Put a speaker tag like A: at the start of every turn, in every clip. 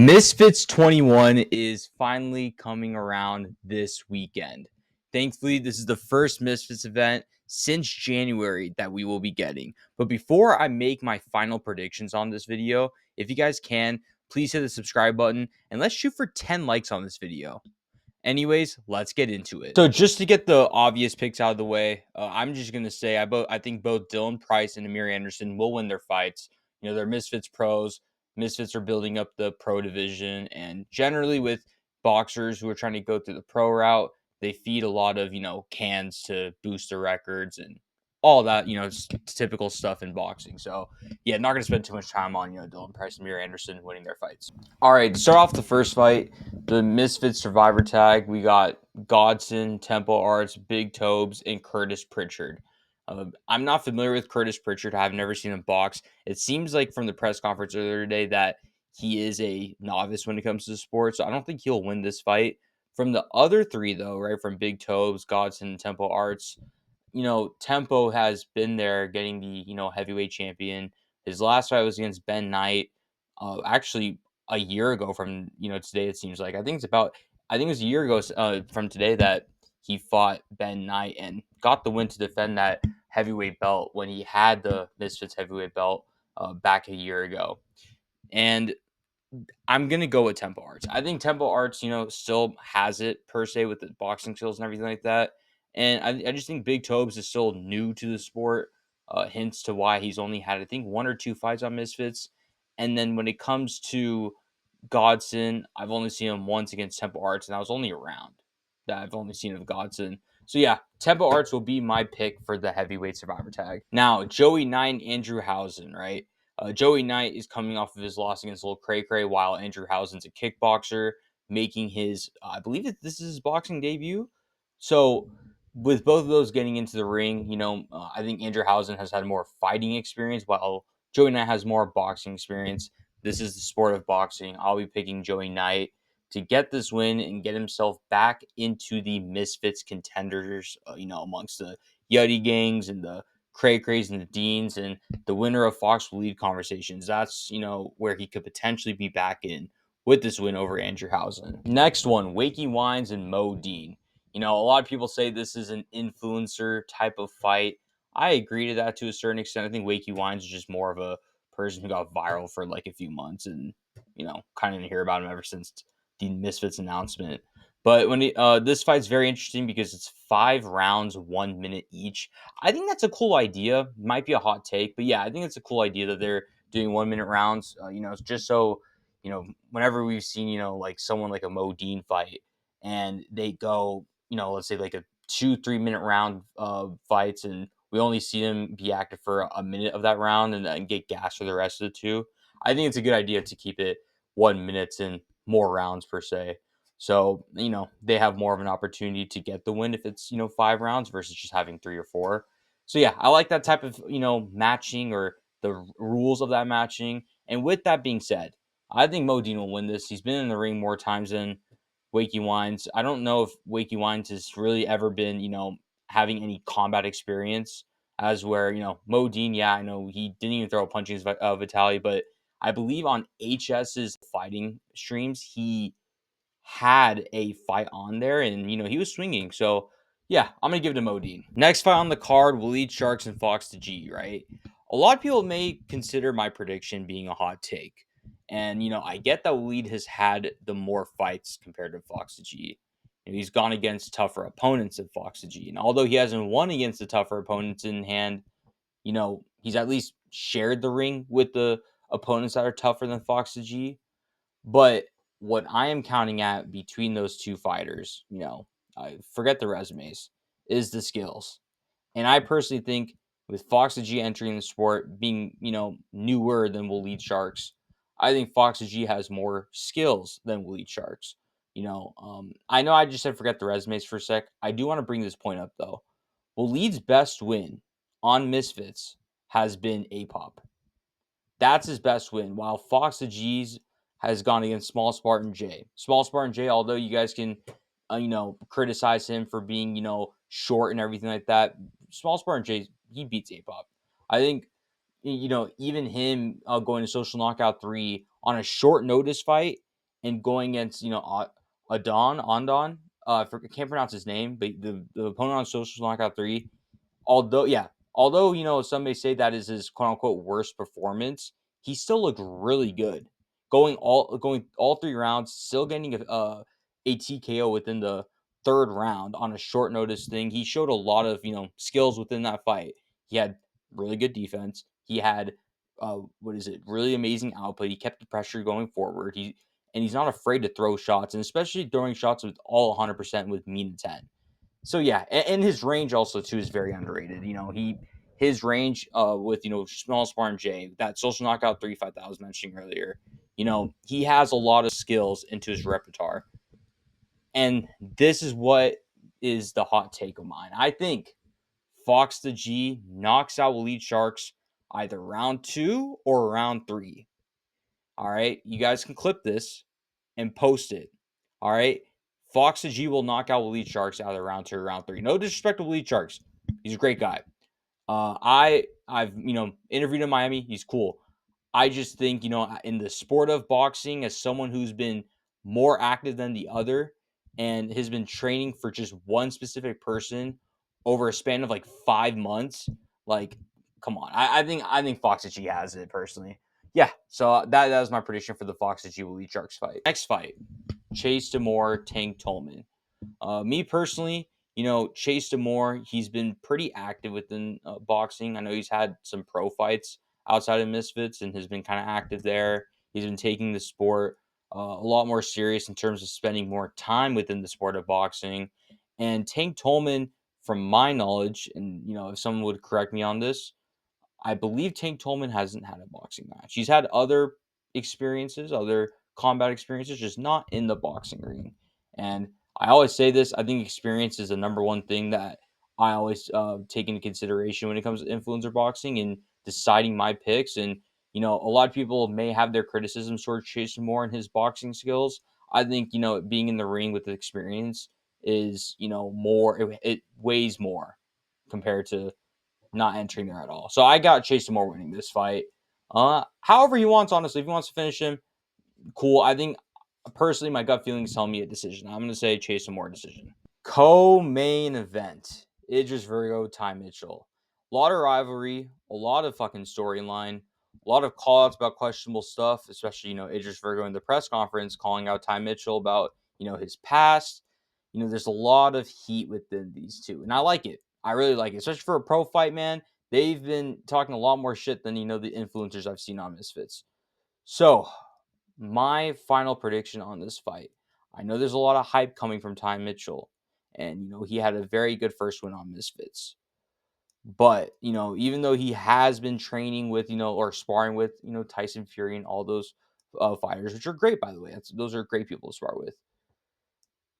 A: Misfits 21 is finally coming around this weekend. Thankfully, this is the first Misfits event since January that we will be getting. But before I make my final predictions on this video, if you guys can, please hit the subscribe button and let's shoot for 10 likes on this video. Anyways, let's get into it. So just to get the obvious picks out of the way, I'm just gonna say I think both Dylan Price and Amir Anderson will win their fights. They're Misfits pros. Misfits are building up the pro division, and generally with boxers who are trying to go through the pro route, they feed a lot of cans to boost their records and all that. It's typical stuff in boxing. So yeah, not gonna spend too much time on Dylan Price and Amir Anderson winning their fights. All right, to start off the first fight, the Misfits Survivor Tag, we got Godson, Tempo Arts, Big Tobes, and Curtis Pritchard. I'm not familiar with Curtis Pritchard. I've never seen him box. It seems like from the press conference earlier today that he is a novice when it comes to the sport, so I don't think he'll win this fight. From the other three, though, right, from Big Tobes, Godson, and Tempo Arts, Tempo has been there getting the, heavyweight champion. His last fight was against Ben Knight, actually a year ago from, today, it seems like. I think it was a year ago from today that he fought Ben Knight and got the win to defend that heavyweight belt when he had the Misfits heavyweight belt back a year ago. And I'm gonna go with Tempo Arts. I think Tempo Arts, still has it per se with the boxing skills and everything like that. And I just think Big Tobes is still new to the sport. Hints to why he's only had, I think, one or two fights on Misfits. And then when it comes to Godson, I've only seen him once against Tempo Arts, and that was only a round that I've only seen of Godson. So yeah, Tempo Arts will be my pick for the heavyweight survivor tag. Now, Joey Knight, Andrew Housen, right? Joey Knight is coming off of his loss against Lil Cray Cray, while Andrew Housen's a kickboxer, making his, I believe that this is his boxing debut. So, with both of those getting into the ring, I think Andrew Housen has had more fighting experience, while Joey Knight has more boxing experience. This is the sport of boxing. I'll be picking Joey Knight to get this win and get himself back into the Misfits contenders, amongst the Yuddy gangs and the Cray Crays and the Deans, and the winner of Fox will lead conversations. That's, where he could potentially be back in with this win over Andrew Housen. Next one, Wakey Wines and Mo Dean. A lot of people say this is an influencer type of fight. I agree to that to a certain extent. I think Wakey Wines is just more of a person who got viral for like a few months and, kind of didn't hear about him ever since the Misfits announcement. But when this fight's very interesting because it's 5 rounds, 1 minute each. I think that's a cool idea. Might be a hot take, but yeah, I think it's a cool idea that they're doing 1 minute rounds. Just so whenever we've seen like someone like a Mo Dean fight, and they go let's say like a 2-3 minute round fights, and we only see them be active for a minute of that round and then get gas for the rest of the two. I think it's a good idea to keep it 1 minute and more rounds per se. So, they have more of an opportunity to get the win if it's, 5 rounds versus just having 3 or 4. So, yeah, I like that type of, matching or the rules of that matching. And with that being said, I think Modine will win this. He's been in the ring more times than Wakey Wines. I don't know if Wakey Wines has really ever been, having any combat experience, as where, Modine, yeah, I know he didn't even throw a punch against Vitali, but I believe on HS's fighting streams, he had a fight on there and, he was swinging. So, yeah, I'm going to give it to Modine. Next fight on the card, Waleed Sharks and Fox to G, right? A lot of people may consider my prediction being a hot take. And, I get that Waleed has had the more fights compared to Fox to G. He's gone against tougher opponents than Fox to G. And although he hasn't won against the tougher opponents in hand, he's at least shared the ring with the opponents that are tougher than Fox to G. But what I am counting at between those two fighters, I forget the resumes, is the skills. And I personally think with Fox G entering the sport, being, newer than Waleed Sharks, I think Fox G has more skills than Waleed Sharks. I know I just said forget the resumes for a sec. I do want to bring this point up, though. Waleed's best win on Misfits has been A-Pop. That's his best win, while Fox the G's has gone against Small Spartan J. Small Spartan J, although you guys can, criticize him for being, short and everything like that, Small Spartan J, he beats A-Pop. I think, even him going to Social Knockout 3 on a short notice fight, and going against, Andon. I can't pronounce his name, but the opponent on Social Knockout 3, although some may say that is his quote unquote worst performance, he still looked really good. Going all 3 rounds, still getting a TKO within the third round on a short notice thing. He showed a lot of skills within that fight. He had really good defense. He had really amazing output. He kept the pressure going forward. He's not afraid to throw shots, and especially throwing shots with all 100% with mean intent. So yeah, and his range also too is very underrated. His range with small Spartan J, that social knockout 35 that I was mentioning earlier. He has a lot of skills into his repertoire, and this is what is the hot take of mine. I think Fox the G knocks out Elite Sharks either round 2 or round 3. All right, you guys can clip this and post it. All right, Fox the G will knock out Elite Sharks either round 2 or round 3. No disrespect to Elite Sharks, he's a great guy. I've interviewed him in Miami. He's cool. I just think in the sport of boxing, as someone who's been more active than the other and has been training for just one specific person over a span of like 5 months, like come on. I think Fox G has it personally. Yeah, so that was my prediction for the Fox G Elite Sharks fight. Next fight, Chase Demore, Tank Tolman. Me personally, Chase Demore, he's been pretty active within boxing. I know he's had some pro fights outside of Misfits and has been kind of active there. He's been taking the sport a lot more serious in terms of spending more time within the sport of boxing. And Tank Tolman, from my knowledge, and if someone would correct me on this, I believe Tank Tolman hasn't had a boxing match. He's had other experiences, other combat experiences, just not in the boxing ring. And I always say this, I think experience is the number one thing that I always take into consideration when it comes to influencer boxing and deciding my picks. And, a lot of people may have their criticisms towards Chase Moore and his boxing skills. I think, being in the ring with the experience is, it weighs more compared to not entering there at all. So I got Chase Moore winning this fight. However he wants, honestly. If he wants to finish him, cool. I think personally, my gut feelings tell me a decision. I'm gonna say Chase Moore decision. Co-main event: Idris Virgo, Ty Mitchell. A lot of rivalry, a lot of fucking storyline, a lot of call-outs about questionable stuff, especially Idris Virgo in the press conference calling out Ty Mitchell about his past. There's a lot of heat within these two, and I like it. I really like it, especially for a pro fight, man. They've been talking a lot more shit than the influencers I've seen on Misfits. So, my final prediction on this fight. I know there's a lot of hype coming from Ty Mitchell, and he had a very good first win on Misfits. But even though he has been training with or sparring with Tyson Fury and all those fighters, which are great by the way, those are great people to spar with.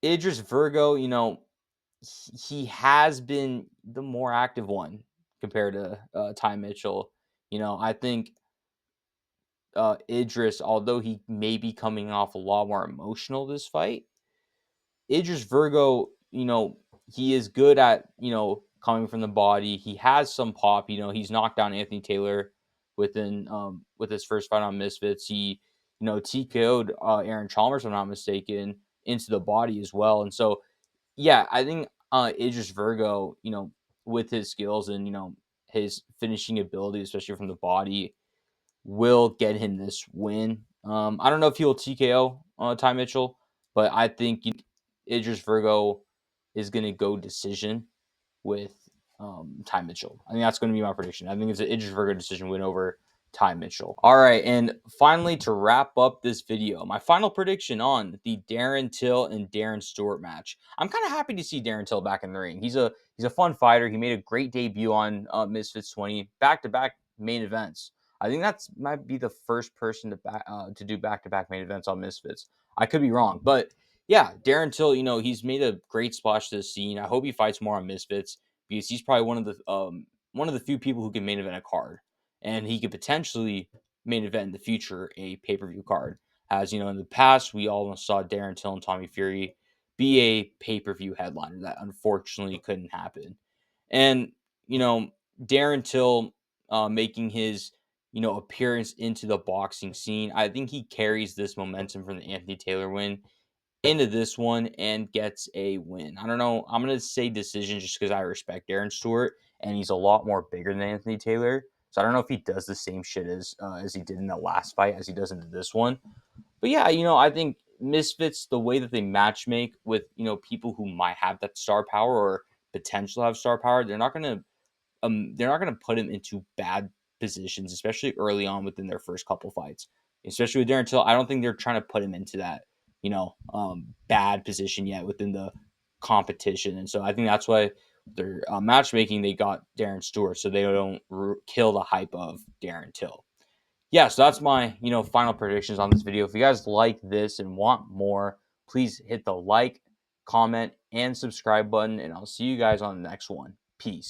A: Idris Virgo, he has been the more active one compared to Ty Mitchell. I think Idris, although he may be coming off a lot more emotional this fight, Idris Virgo, he is good at, coming from the body. He has some pop, he's knocked down Anthony Taylor with his first fight on Misfits. He, TKO'd Aaron Chalmers, if I'm not mistaken, into the body as well. And so, yeah, I think Idris Virgo, with his skills and, his finishing ability, especially from the body, will get him this win. I don't know if he will TKO Ty Mitchell, but I think Idris Virgo is going to go decision with Ty Mitchell. I think that's going to be my prediction. I think it's an Idris Virgo decision win over Ty Mitchell. All right, and finally, to wrap up this video, my final prediction on the Darren Till and Darren Stewart match. I'm kind of happy to see Darren Till back in the ring. He's a fun fighter. He made a great debut on Misfits 20, back-to-back main events. I think that's might be the first person to do back-to-back main events on Misfits. I could be wrong, but yeah, Darren Till, he's made a great splash to the scene. I hope he fights more on Misfits because he's probably one of the few people who can main event a card, and he could potentially main event in the future a pay-per-view card. As in the past, we almost saw Darren Till and Tommy Fury be a pay-per-view headliner. That unfortunately couldn't happen. And Darren Till making his appearance into the boxing scene. I think he carries this momentum from the Anthony Taylor win into this one and gets a win. I don't know. I'm going to say decision just because I respect Darren Stewart and he's a lot more bigger than Anthony Taylor. So I don't know if he does the same shit as he did in the last fight as he does into this one. But yeah, I think Misfits, the way that they match make with, people who might have that star power or potential to have star power, they're not gonna put him into bad positions, especially early on within their first couple fights. Especially with Darren Till, I don't think they're trying to put him into that, bad position yet within the competition. And so I think that's why their matchmaking they got Darren Stewart, so they don't kill the hype of Darren Till. Yeah, so that's my final predictions on this video. If you guys like this and want more, please hit the like, comment, and subscribe button, and I'll see you guys on the next one. Peace.